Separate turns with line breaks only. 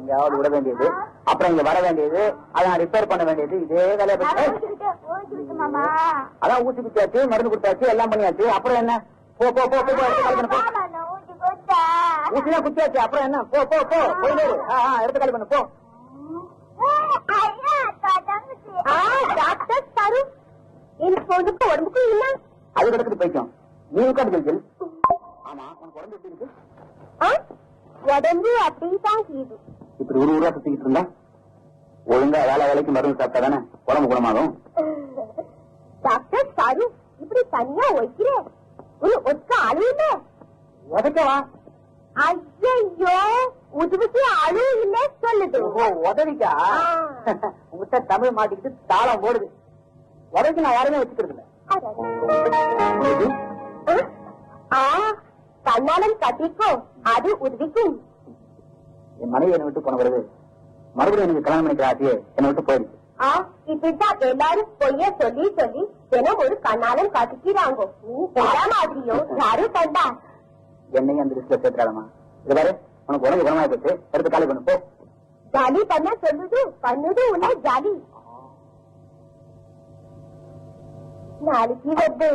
எங்கேயாவது விட வேண்டியது, அப்புறம் இங்க வர வேண்டியது, அதை ரிப்பேர் பண்ண வேண்டியது, இதே வேலையை அதான் ஊசி குத்தியாச்சு, மருந்து குத்தாச்சு, எல்லாம் பண்ணியாச்சு. அப்புறம் என்ன? போ போ போ ஊசிதான் குத்தியாச்சு. அப்புறம் என்ன? போ போ போ போயிடு. எடுத்து காலி பண்ணு போ. உடம்புக்கு இல்ல அது கிடக்குது பைக்கும். நீ உட்காந்து ஜெல். ஆமா, உனக்கு உடம்பு எப்படி இருக்கு? உடம்பு அப்படிதான் இது. இப்படி ஒரு ஊரா சுத்திக்கிட்டு இருந்தா ஒழுங்கா வேலைக்கு மருந்து சாப்பிட்டா தானே உடம்பு குணமாகும். டாக்டர் சாரு இப்படி தனியா வைக்கிறேன். ஒரு ஒத்த அழுவே உதக்கவா? ஐயோ, உதவிக்கு அழு இல்ல சொல்லுது. உதவிக்கா? உங்ககிட்ட தமிழ் மாட்டிக்கிட்டு தாளம் போடுது. உதவிக்கு நான் யாருமே வச்சுக்கிறது இல்ல. தன்னாலும் கட்டிக்கோ, அது உதவிக்கும். என் மனைவி என்னை விட்டு போன பிறகு மறுபடியும் எனக்கு கல்யாணம் பண்ணிக்கிற ஆசையே என்னை விட்டு போயிடுச்சு. இப்படிதான் எல்லாரும் பொய்ய சொல்லி சொல்லி தினம் ஒரு கண்ணாலும் காட்டிக்கிறாங்க. நீ எல்லா மாதிரியும் யாரும் கண்டா என்னையும் அந்த லிஸ்ட்ல சேர்த்துறாளமா? இது பாரு, உனக்கு உடம்பு குணமாயி போச்சு, எடுத்து காலி பண்ணு போ. ஜாலி பண்ண சொல்லுது, பண்ணுது உன்ன ஜாலி. நாளைக்கு வந்து